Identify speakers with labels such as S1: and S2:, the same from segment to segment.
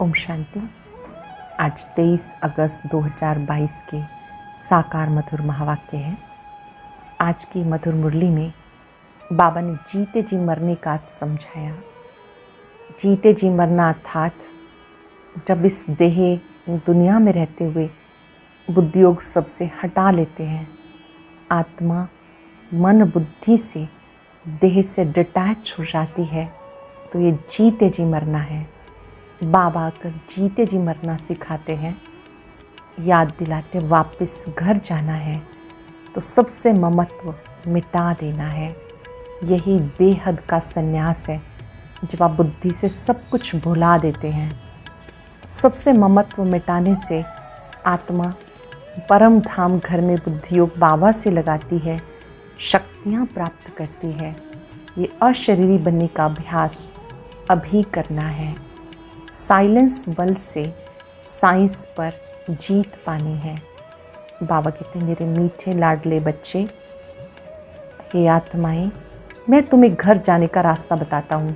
S1: ओम शांति। आज 23 अगस्त 2022 के साकार मधुर महावाक्य है। आज की मधुर मुरली में बाबा ने जीते जी मरने का अर्थ समझाया। जीते जी मरना अर्थात जब इस देह दुनिया में रहते हुए बुद्धियोग सबसे हटा लेते हैं, आत्मा मन बुद्धि से देह से डिटैच हो जाती है, तो ये जीते जी मरना है। बाबा आकर जीते जी मरना सिखाते हैं, याद दिलाते वापस घर जाना है, तो सबसे ममत्व मिटा देना है। यही बेहद का संन्यास है, जब आप बुद्धि से सब कुछ भुला देते हैं। सबसे ममत्व मिटाने से आत्मा परम धाम घर में बुद्धियोग बाबा से लगाती है, शक्तियाँ प्राप्त करती है। ये अशरीरी बनने का अभ्यास अभी करना है। साइलेंस बल से साइंस पर जीत पानी है। बाबा कहते हैं, मेरे मीठे लाडले बच्चे, हे आत्माएं, मैं तुम्हें घर जाने का रास्ता बताता हूँ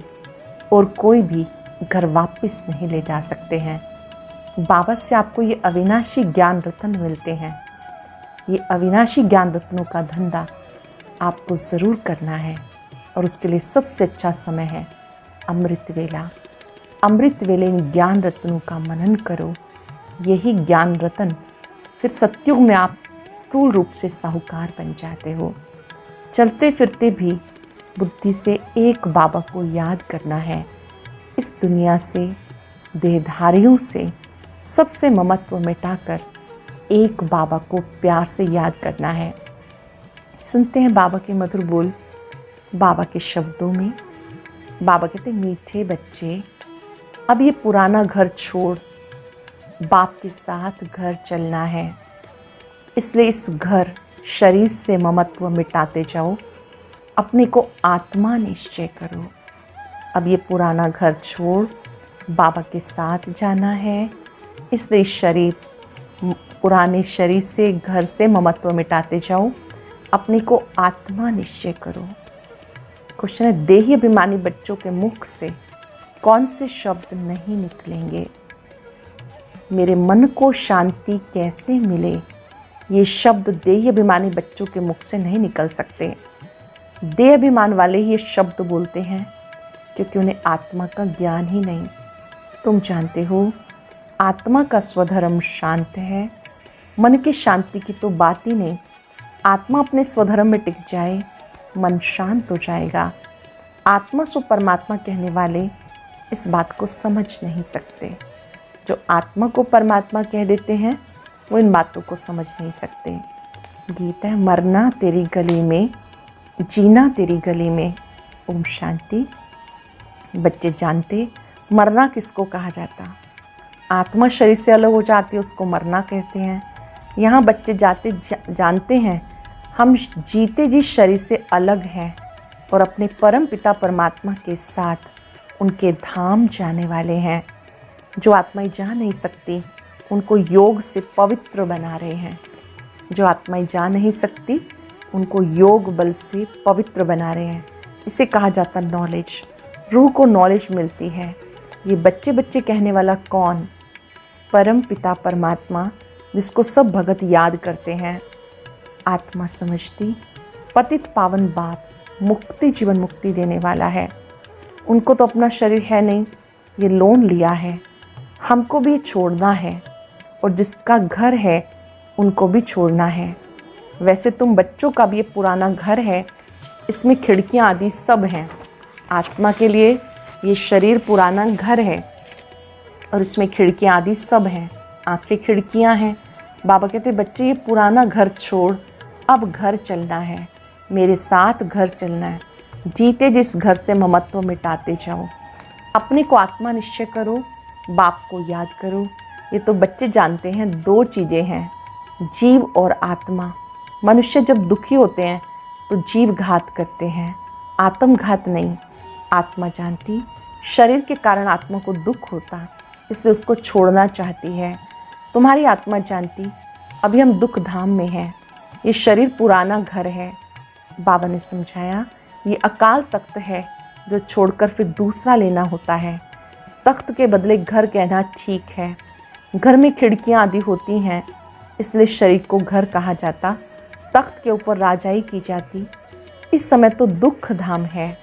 S1: और कोई भी घर वापस नहीं ले जा सकते हैं। बाबा से आपको ये अविनाशी ज्ञान रत्न मिलते हैं। ये अविनाशी ज्ञान रत्नों का धंधा आपको ज़रूर करना है और उसके लिए सबसे अच्छा समय है अमृत वेला। अमृत वेले इन ज्ञान रत्नों का मनन करो। यही ज्ञान रत्न फिर सत्युग में आप स्थूल रूप से साहूकार बन जाते हो। चलते फिरते भी बुद्धि से एक बाबा को याद करना है। इस दुनिया से, देहधारियों से सबसे ममत्व मिटाकर एक बाबा को प्यार से याद करना है। सुनते हैं बाबा के मधुर बोल, बाबा के शब्दों में। बाबा कहते, मीठे बच्चे, अब ये पुराना घर छोड़ बाप के साथ घर चलना है। इसलिए इस घर शरीर से ममत्व मिटाते जाओ, अपने को आत्मा निश्चय करो। अब ये पुराना घर छोड़ बाबा के साथ जाना है। इसलिए पुराने शरीर से, घर से ममत्व मिटाते जाओ, अपने को आत्मा निश्चय करो। क्वेश्चन है, देही अभिमानी बच्चों के मुख से कौन से शब्द नहीं निकलेंगे? मेरे मन को शांति कैसे मिले? ये शब्द देही अभिमानी बच्चों के मुख से नहीं निकल सकते। देह अभिमान वाले ये शब्द बोलते हैं क्योंकि उन्हें आत्मा का ज्ञान ही नहीं। तुम जानते हो, आत्मा का स्वधर्म शांत है। मन की शांति की तो बात ही नहीं। आत्मा अपने स्वधर्म में टिक जाए, मन शांत हो जाएगा। आत्मा सो परमात्मा कहने वाले इस बात को समझ नहीं सकते। जो आत्मा को परमात्मा कह देते हैं, वो इन बातों को समझ नहीं सकते। गीत है, मरना तेरी गली में, जीना तेरी गली में। ओम शांति। बच्चे जानते मरना किसको कहा जाता? आत्मा शरीर से अलग हो जाती है, उसको मरना कहते हैं। यहाँ बच्चे जानते हैं हम जीते जी शरीर से अलग हैं और अपने परम पिता परमात्मा के साथ उनके धाम जाने वाले हैं। जो आत्माएं जा नहीं सकती, उनको योग से पवित्र बना रहे हैं। जो आत्माएं जा नहीं सकती, उनको योग बल से पवित्र बना रहे हैं। इसे कहा जाता नॉलेज। रूह को नॉलेज मिलती है। ये बच्चे बच्चे कहने वाला कौन? परम पिता परमात्मा, जिसको सब भगत याद करते हैं। आत्मा समझती पतित पावन बाप मुक्ति, जीवन मुक्ति देने वाला है। उनको तो अपना शरीर है नहीं, ये लोन लिया है। हमको भी छोड़ना है और जिसका घर है उनको भी छोड़ना है। वैसे तुम बच्चों का भी ये पुराना घर है, इसमें खिड़कियां आदि सब हैं। आत्मा के लिए ये शरीर पुराना घर है और इसमें खिड़कियां आदि सब हैं। आंखें खिड़कियां हैं। बाबा कहते, बच्चे, ये पुराना घर छोड़, अब घर चलना है, मेरे साथ घर चलना है। जीते जिस घर से ममत्व मिटाते जाओ, अपने को आत्मा निश्चय करो, बाप को याद करो। ये तो बच्चे जानते हैं, दो चीज़ें हैं, जीव और आत्मा। मनुष्य जब दुखी होते हैं तो जीव घात करते हैं, आत्मघात नहीं। आत्मा जानती शरीर के कारण आत्मा को दुख होता, इसलिए उसको छोड़ना चाहती है। तुम्हारी आत्मा जानती अभी हम दुख धाम में हैं, ये शरीर पुराना घर है। बाबा ने समझाया, ये अकाल तख्त है जो छोड़कर फिर दूसरा लेना होता है। तख्त के बदले घर कहना ठीक है। घर में खिड़कियां आदि होती हैं, इसलिए शरीर को घर कहा जाता, तख्त के ऊपर राजाई की जाती। इस समय तो दुख धाम है।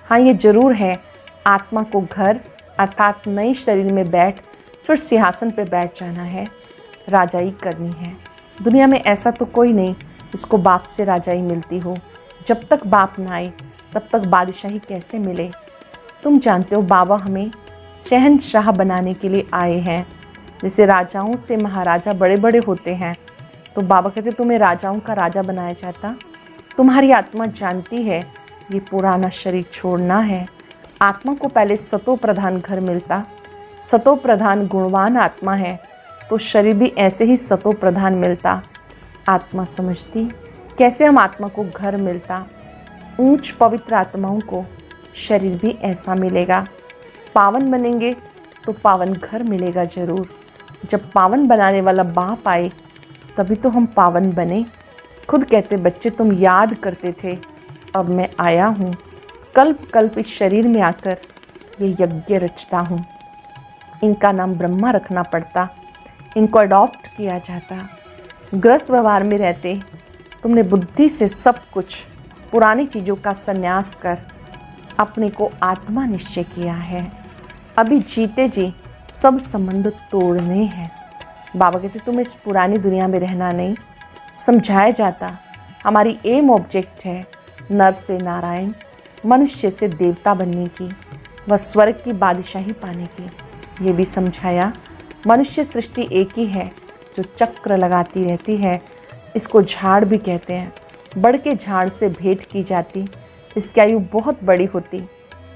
S1: हाँ, ये जरूर है, आत्मा को घर अर्थात नए शरीर में बैठ फिर सिंहासन पे बैठ जाना है, राजाई करनी है। दुनिया में ऐसा तो कोई नहीं जिसको बाप से राजाई मिलती हो। जब तक बाप ना आए तब तक बादशाही कैसे मिले। तुम जानते हो बाबा हमें शहनशाह बनाने के लिए आए हैं। जैसे राजाओं से महाराजा बड़े बड़े होते हैं, तो बाबा कहते तुम्हें राजाओं का राजा बनाया जाता। तुम्हारी आत्मा जानती है ये पुराना शरीर छोड़ना है। आत्मा को पहले सतो प्रधान घर मिलता, सतो प्रधान गुणवान आत्मा है तो शरीर भी ऐसे ही सतो प्रधान मिलता। आत्मा समझती कैसे हम आत्मा को घर मिलता। ऊंच पवित्र आत्माओं को शरीर भी ऐसा मिलेगा। पावन बनेंगे तो पावन घर मिलेगा जरूर। जब पावन बनाने वाला बाप आए तभी तो हम पावन बने। खुद कहते बच्चे तुम याद करते थे, अब मैं आया हूँ, कल्प कल्प इस शरीर में आकर ये यज्ञ रचता हूँ। इनका नाम ब्रह्मा रखना पड़ता, इनको अडॉप्ट किया जाता। ग्रस्त व्यवहार में रहते तुमने बुद्धि से सब कुछ पुरानी चीज़ों का संन्यास कर अपने को आत्मा निश्चय किया है। अभी जीते जी सब संबंध तोड़ने हैं। बाबा कहते तुम्हें इस पुरानी दुनिया में रहना नहीं। समझाया जाता हमारी एम ऑब्जेक्ट है नर से नारायण, मनुष्य से देवता बनने की, व स्वर्ग की बादशाही पाने की। ये भी समझाया मनुष्य सृष्टि एक ही है जो चक्र लगाती रहती है। इसको झाड़ भी कहते हैं। बड़ के झाड़ से भेंट की जाती, इसकी आयु बहुत बड़ी होती।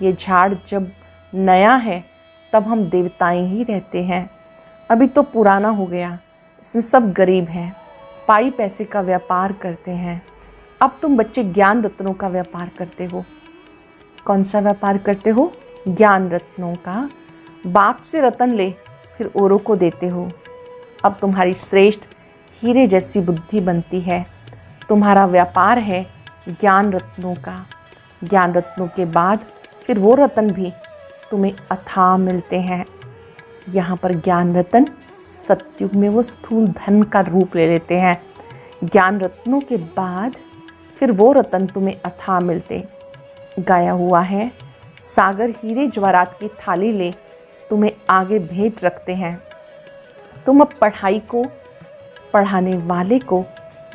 S1: ये झाड़ जब नया है तब हम देवताएं ही रहते हैं। अभी तो पुराना हो गया, इसमें सब गरीब हैं, पाई पैसे का व्यापार करते हैं। अब तुम बच्चे ज्ञान रत्नों का व्यापार करते हो। कौन सा व्यापार करते हो? ज्ञान रत्नों का। बाप से रतन ले फिर औरों को देते हो। अब तुम्हारी श्रेष्ठ हीरे जैसी बुद्धि बनती है। तुम्हारा व्यापार है ज्ञान रत्नों का। ज्ञान रत्नों के बाद फिर वो रतन भी तुम्हें अथाह मिलते हैं। यहाँ पर ज्ञान रतन सतयुग में वो स्थूल धन का रूप ले लेते हैं। ज्ञान रत्नों के बाद फिर वो रतन तुम्हें अथाह मिलते। गाया हुआ है सागर हीरे जवाहरात की थाली ले तुम्हें आगे भेंट रखते हैं। तुम अब पढ़ाई को पढ़ाने वाले को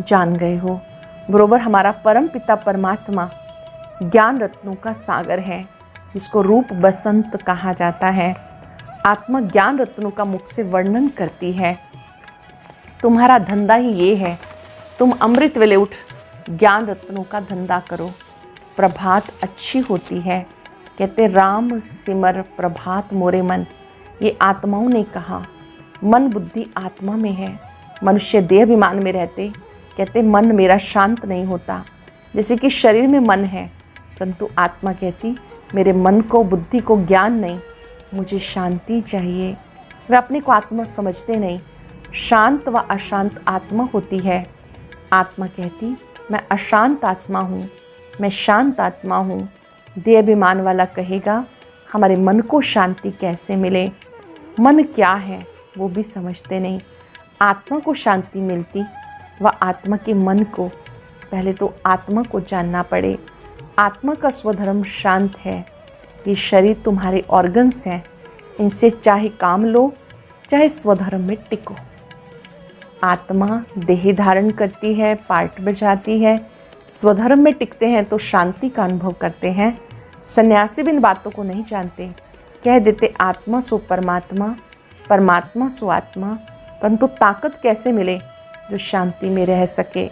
S1: जान गए हो। बरोबर हमारा परम पिता परमात्मा ज्ञान रत्नों का सागर है, जिसको रूप बसंत कहा जाता है। आत्मा ज्ञान रत्नों का मुख से वर्णन करती है। तुम्हारा धंधा ही ये है, तुम अमृत वेले उठ ज्ञान रत्नों का धंधा करो। प्रभात अच्छी होती है, कहते राम सिमर प्रभात मोरे मन। ये आत्माओं ने कहा। मन बुद्धि आत्मा में है। मनुष्य देह अभिमान में रहते कहते मन मेरा शांत नहीं होता। जैसे कि शरीर में मन है, परंतु आत्मा कहती मेरे मन को बुद्धि को ज्ञान नहीं, मुझे शांति चाहिए। वे अपने को आत्मा समझते नहीं। शांत व अशांत आत्मा होती है। आत्मा कहती मैं अशांत आत्मा हूँ, मैं शांत आत्मा हूँ। देह अभिमान वाला कहेगा हमारे मन को शांति कैसे मिले। मन क्या है वो भी समझते नहीं। आत्मा को शांति मिलती व आत्मा के मन को, पहले तो आत्मा को जानना पड़े। आत्मा का स्वधर्म शांत है। ये शरीर तुम्हारे ऑर्गन्स हैं, इनसे चाहे काम लो चाहे स्वधर्म में टिको। आत्मा देह धारण करती है, पार्ट बजाती है। स्वधर्म में टिकते हैं तो शांति का अनुभव करते हैं। सन्यासी भी इन बातों को नहीं जानते, कह देते आत्मा सो परमात्मा, परमात्मा सो आत्मा। परंतु ताकत कैसे मिले जो शांति में रह सके।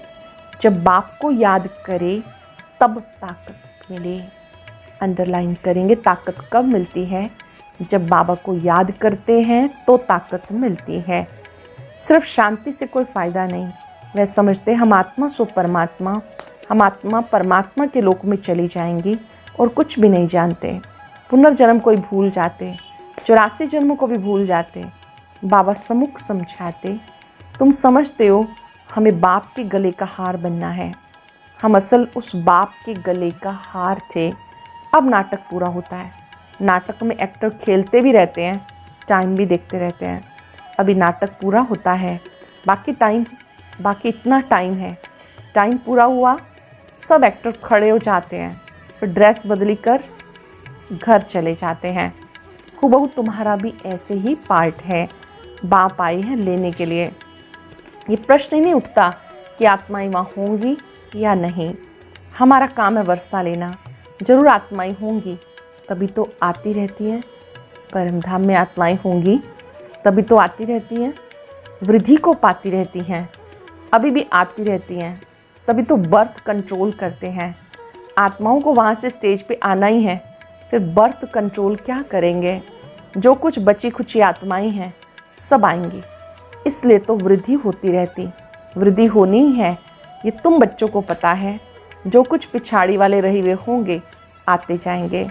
S1: जब बाप को याद करे तब ताकत मिले। अंडरलाइन करेंगे, ताकत कब मिलती है? जब बाबा को याद करते हैं तो ताकत मिलती है। सिर्फ शांति से कोई फ़ायदा नहीं। वह समझते हम आत्मा सो परमात्मा, हम आत्मा परमात्मा के लोक में चली जाएंगी और कुछ भी नहीं जानते। पुनर्जन्म को ही भूल जाते, 84 जन्मों को भी भूल जाते। बाबा सम्मुख समझाते तुम समझते हो हमें बाप के गले का हार बनना है। हम असल उस बाप के गले का हार थे। अब नाटक पूरा होता है। नाटक में एक्टर खेलते भी रहते हैं, टाइम भी देखते रहते हैं। अभी नाटक पूरा होता है, बाकी इतना टाइम है, टाइम पूरा हुआ, सब एक्टर खड़े हो जाते हैं, फिर ड्रेस बदली कर घर चले जाते हैं। हूबहू तुम्हारा भी ऐसे ही पार्ट है, बाप आई है लेने के लिए। ये प्रश्न ही नहीं उठता कि आत्माएं वहाँ होंगी या नहीं। हमारा काम है वर्षा लेना, जरूर आत्माएं होंगी, तभी तो आती रहती हैं। परमधाम में आत्माएं होंगी तभी तो आती रहती हैं, वृद्धि को पाती रहती हैं, अभी भी आती रहती हैं, तभी तो बर्थ कंट्रोल करते हैं। आत्माओं को वहाँ से स्टेज पे आना ही है, फिर बर्थ कंट्रोल क्या करेंगे? जो कुछ बची खुची आत्माएं हैं सब आएंगी, इसलिए तो वृद्धि होती रहती, वृद्धि होनी ही है, ये तुम बच्चों को पता है। जो कुछ पिछाड़ी वाले रहे हुए होंगे आते जाएंगे।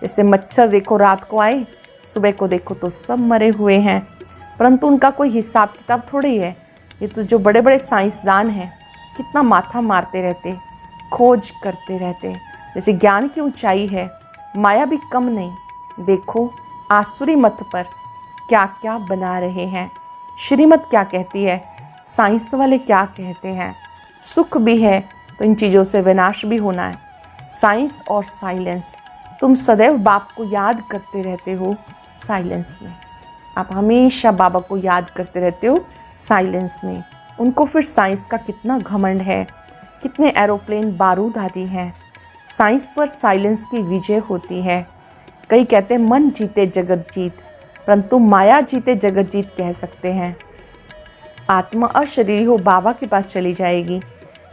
S1: जैसे मच्छर देखो रात को आए, सुबह को देखो तो सब मरे हुए हैं, परंतु उनका कोई हिसाब किताब थोड़ी है। ये तो जो बड़े बड़े साइंसदान हैं कितना माथा मारते रहते, खोज करते रहते। जैसे ज्ञान की ऊंचाई है, माया भी कम नहीं। देखो आसुरी मत पर क्या क्या बना रहे हैं, श्रीमत क्या कहती है, साइंस वाले क्या कहते हैं। सुख भी है तो इन चीज़ों से विनाश भी होना है। साइंस और साइलेंस, तुम सदैव बाप को याद करते रहते हो साइलेंस में। आप हमेशा बाबा को याद करते रहते हो साइलेंस में। उनको फिर साइंस का कितना घमंड है, कितने एरोप्लेन बारूद आदि हैं। साइंस पर साइलेंस की विजय होती है। कई कहते हैं मन जीते जगत जीत, परंतु माया जीते जगत जीत कह सकते हैं। आत्मा अशरीरी हो बाबा के पास चली जाएगी।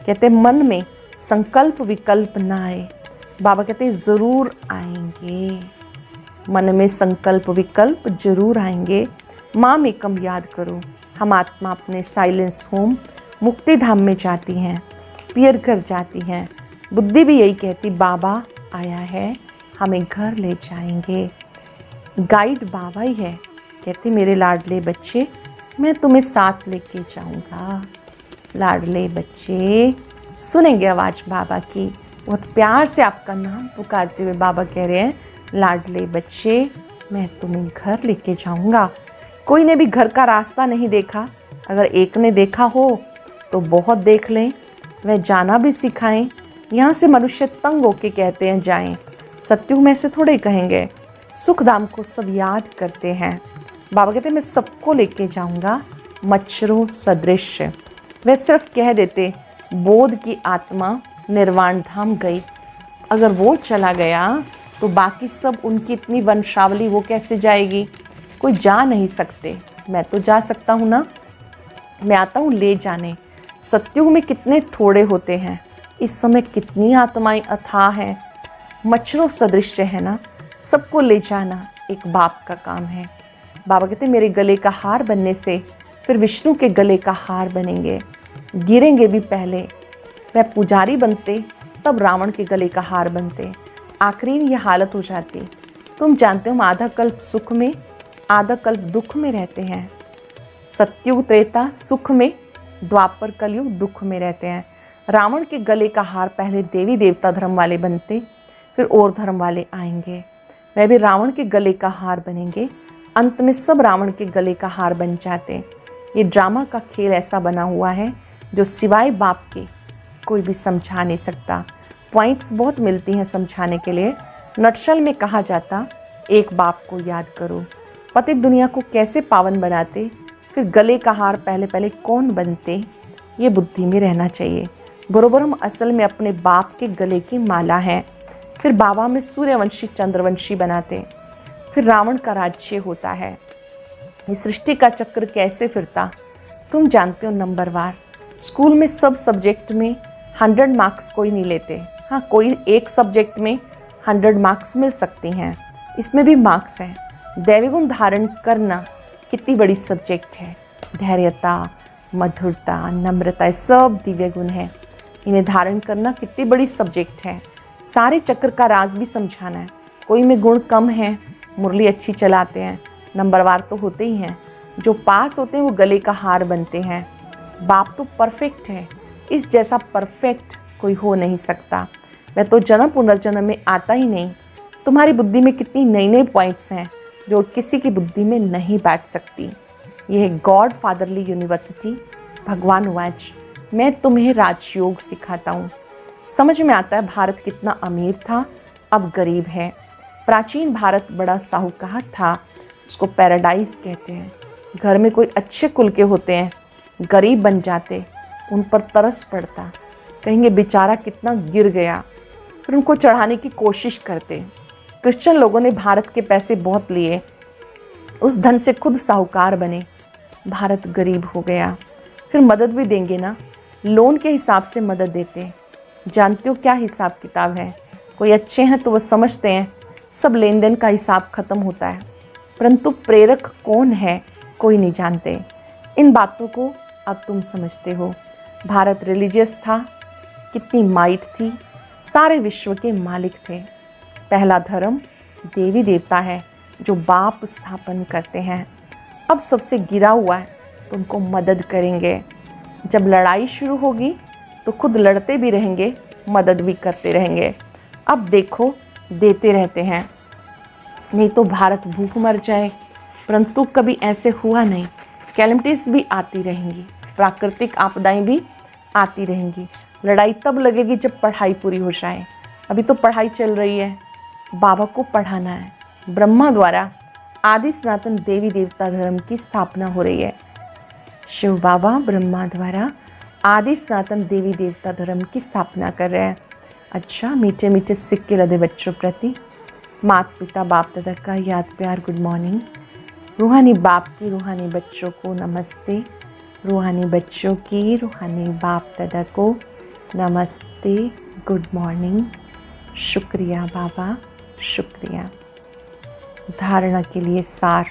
S1: कहते हैं मन में संकल्प विकल्प ना आए, बाबा कहते हैं ज़रूर आएंगे। मन में संकल्प विकल्प जरूर आएंगे। माँ में कम याद करो। हम आत्मा अपने साइलेंस होम मुक्ति धाम में जाती हैं, पियर घर जाती हैं। बुद्धि भी यही कहती बाबा आया है, हमें घर ले जाएंगे। गाइड बाबा ही है, कहते मेरे लाडले बच्चे मैं तुम्हें साथ लेके जाऊंगा। लाडले बच्चे सुनेंगे आवाज़ बाबा की। बहुत प्यार से आपका नाम पुकारते हुए बाबा कह रहे हैं लाडले बच्चे मैं तुम्हें घर लेके जाऊंगा। कोई ने भी घर का रास्ता नहीं देखा, अगर एक ने देखा हो तो बहुत देख लें, वह जाना भी सिखाएं। यहाँ से मनुष्य तंग होके कहते हैं जाएं, सत्युग में से थोड़े कहेंगे। सुखधाम को सब याद करते हैं। बाबा कहते हैं मैं सबको लेके जाऊंगा मच्छरों सदृश। वे सिर्फ कह देते बोध की आत्मा निर्वाण धाम गई। अगर वो चला गया तो बाकी सब उनकी इतनी वंशावली वो कैसे जाएगी? कोई जा नहीं सकते, मैं तो जा सकता हूँ ना। मैं आता हूँ ले जाने। सत्युग में कितने थोड़े होते हैं, इस समय कितनी आत्माएं अथाह हैं, मच्छरों सदृश है ना। सबको ले जाना एक बाप का काम है। बाबा कहते मेरे गले का हार बनने से फिर विष्णु के गले का हार बनेंगे। गिरेंगे भी पहले, वह पुजारी बनते तब रावण के गले का हार बनते। आखिरी में यह हालत हो जाती। तुम जानते हो हम आधा कल्प सुख में आधा कल्प दुख में रहते हैं। सत्युग त्रेता सुख में, द्वापर कलयुग दुख में रहते हैं। रावण के गले का हार पहले देवी देवता धर्म वाले बनते, फिर और धर्म वाले आएंगे, वह भी रावण के गले का हार बनेंगे। अंत में सब रावण के गले का हार बन जाते। ये ड्रामा का खेल ऐसा बना हुआ है जो सिवाय बाप के कोई भी समझा नहीं सकता। पॉइंट्स बहुत मिलती हैं समझाने के लिए। नटशल में कहा जाता एक बाप को याद करो, पतित दुनिया को कैसे पावन बनाते, फिर गले का हार पहले पहले कौन बनते, ये बुद्धि में रहना चाहिए। बरोबर हम असल में अपने बाप के गले की माला हैं। फिर बाबा में सूर्यवंशी चंद्रवंशी बनाते, फिर रावण का राज्य होता है। ये सृष्टि का चक्र कैसे फिरता तुम जानते हो नंबरवार। स्कूल में सब सब्जेक्ट में 100 मार्क्स कोई नहीं लेते। हाँ, कोई एक सब्जेक्ट में 100 मार्क्स मिल सकती हैं, इसमें भी मार्क्स हैं। दैवी गुण धारण करना कितनी बड़ी सब्जेक्ट है। धैर्यता, मधुरता, नम्रता, सब दिव्य गुण है। इन्हें धारण करना कितनी बड़ी सब्जेक्ट है। सारे चक्र का राज भी समझाना है। कोई में गुण कम है, मुरली अच्छी चलाते हैं, नंबरवार तो होते ही हैं। जो पास होते हैं वो गले का हार बनते हैं। बाप तो परफेक्ट है, इस जैसा परफेक्ट कोई हो नहीं सकता। वह तो जन्म पुनर्जन्म में आता ही नहीं, तुम्हारी बुद्धि में कितनी नई नई पॉइंट्स हैं जो किसी की बुद्धि में नहीं बैठ सकती। यह है गॉड फादरली यूनिवर्सिटी। भगवान वाच, मैं तुम्हें राजयोग सिखाता हूँ। समझ में आता है भारत कितना अमीर था, अब गरीब है। प्राचीन भारत बड़ा साहूकार था, उसको पैराडाइज कहते हैं। घर में कोई अच्छे कुल के होते हैं, गरीब बन जाते, उन पर तरस पड़ता, कहेंगे बेचारा कितना गिर गया, फिर उनको चढ़ाने की कोशिश करते। क्रिश्चियन लोगों ने भारत के पैसे बहुत लिए, उस धन से खुद साहूकार बने, भारत गरीब हो गया। फिर मदद भी देंगे ना, लोन के हिसाब से मदद देते। जानते हो क्या हिसाब किताब है? कोई अच्छे हैं तो वह समझते हैं सब लेन देन का हिसाब खत्म होता है, परंतु प्रेरक कौन है कोई नहीं जानते। इन बातों को अब तुम समझते हो। भारत रिलीजियस था, कितनी माइट थी, सारे विश्व के मालिक थे। पहला धर्म देवी देवता है जो बाप स्थापन करते हैं। अब सबसे गिरा हुआ है तो उनको मदद करेंगे। जब लड़ाई शुरू होगी तो खुद लड़ते भी रहेंगे, मदद भी करते रहेंगे। अब देखो देते रहते हैं, नहीं तो भारत भूख मर जाए। परंतु कभी ऐसे हुआ नहीं। कैलेमिटीज भी आती रहेंगी, प्राकृतिक आपदाएं भी आती रहेंगी। लड़ाई तब लगेगी जब पढ़ाई पूरी हो जाए। अभी तो पढ़ाई चल रही है, बाबा को पढ़ाना है। ब्रह्मा द्वारा आदि सनातन देवी देवता धर्म की स्थापना हो रही है। शिव बाबा ब्रह्मा द्वारा आदि सनातन देवी देवता धर्म की स्थापना कर रहे हैं। अच्छा, मीठे मीठे सिक्के लदे बच्चों प्रति माता पिता बाप दादा का याद प्यार गुड मॉर्निंग। रूहानी बाप की रूहानी बच्चों को नमस्ते। रूहानी बच्चों की रूहानी बाप दादा को नमस्ते, गुड मॉर्निंग। शुक्रिया बाबा, शुक्रिया। धारणा के लिए सार।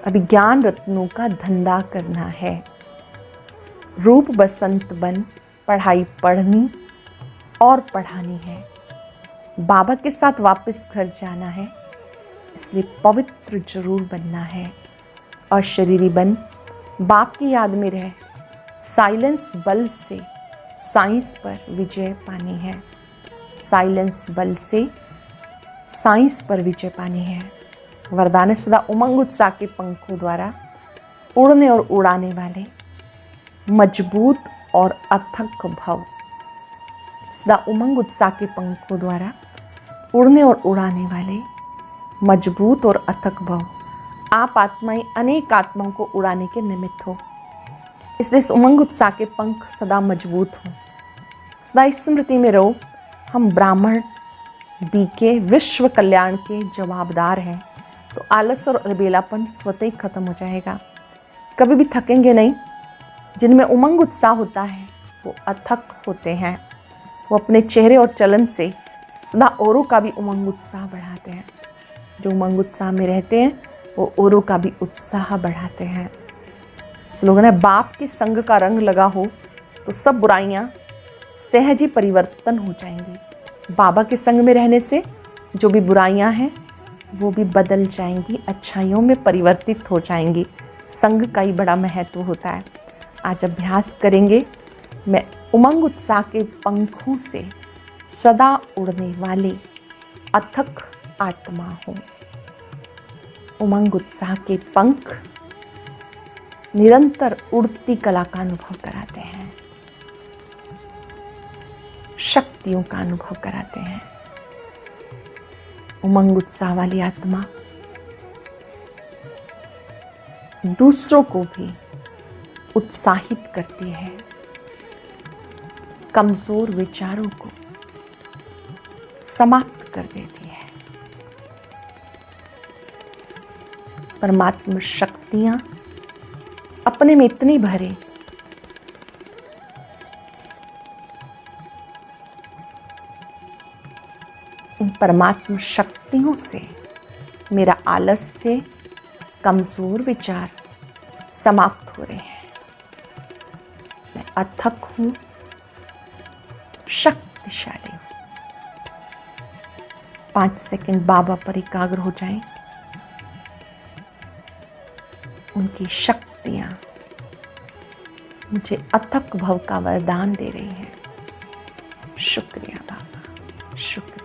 S1: अभी ज्ञान रत्नों का धंधा करना है। रूप बसंत बन पढ़ाई पढ़नी और पढ़ानी है। बाबा के साथ वापस घर जाना है, इसलिए पवित्र जरूर बनना है। और शरीरी बन बाप की याद में रह, साइलेंस बल से साइंस पर विजय पानी है। साइलेंस बल से साइंस पर विजय पानी है। वरदान सदा उमंग उत्साह के पंखों द्वारा उड़ने और उड़ाने वाले, मजबूत और अथक भव। सदा उमंग उत्साह के पंखों द्वारा उड़ने और उड़ाने वाले, मजबूत और अथक भव। आप आत्माएं अनेक आत्माओं को उड़ाने के निमित्त हो, इसलिए इस उमंग उत्साह के पंख सदा मजबूत हों। सदा इस स्मृति में रहो, हम ब्राह्मण बीके विश्व कल्याण के जवाबदार हैं। तो आलस और अलबेलापन स्वतः ही खत्म हो जाएगा। कभी भी थकेंगे नहीं। जिनमें उमंग उत्साह होता है वो अथक होते हैं। वो अपने चेहरे और चलन से सदा औरों का भी उमंग उत्साह बढ़ाते हैं। जो उमंग उत्साह में रहते हैं वो औरों का भी उत्साह बढ़ाते हैं। स्लोगन है, बाप के संग का रंग लगा हो तो सब बुराइयां सहज ही परिवर्तन हो जाएंगी। बाबा के संग में रहने से जो भी बुराइयां हैं वो भी बदल जाएंगी, अच्छाइयों में परिवर्तित हो जाएंगी। संग का ही बड़ा महत्व होता है। आज अभ्यास करेंगे। मैं उमंग उत्साह के पंखों से सदा उड़ने वाली अथक आत्मा हूँ। उमंग उत्साह के पंख निरंतर उड़ती कला का अनुभव कराते हैं, शक्तियों का अनुभव कराते हैं। उमंग उत्साह वाली आत्मा दूसरों को भी उत्साहित करती है, कमजोर विचारों को समाप्त कर देती है। परमात्मा शक्तियां अपने में इतनी भरे, इन परमात्मा शक्तियों से मेरा आलस्य, कमजोर विचार समाप्त हो रहे हैं। मैं अथक हूं, शक्तिशाली हूं। 5 सेकंड बाबा पर एकाग्र हो जाएं। उनकी शक्तियां मुझे अथक भव का वरदान दे रही हैं। शुक्रिया बाबा, शुक्रिया।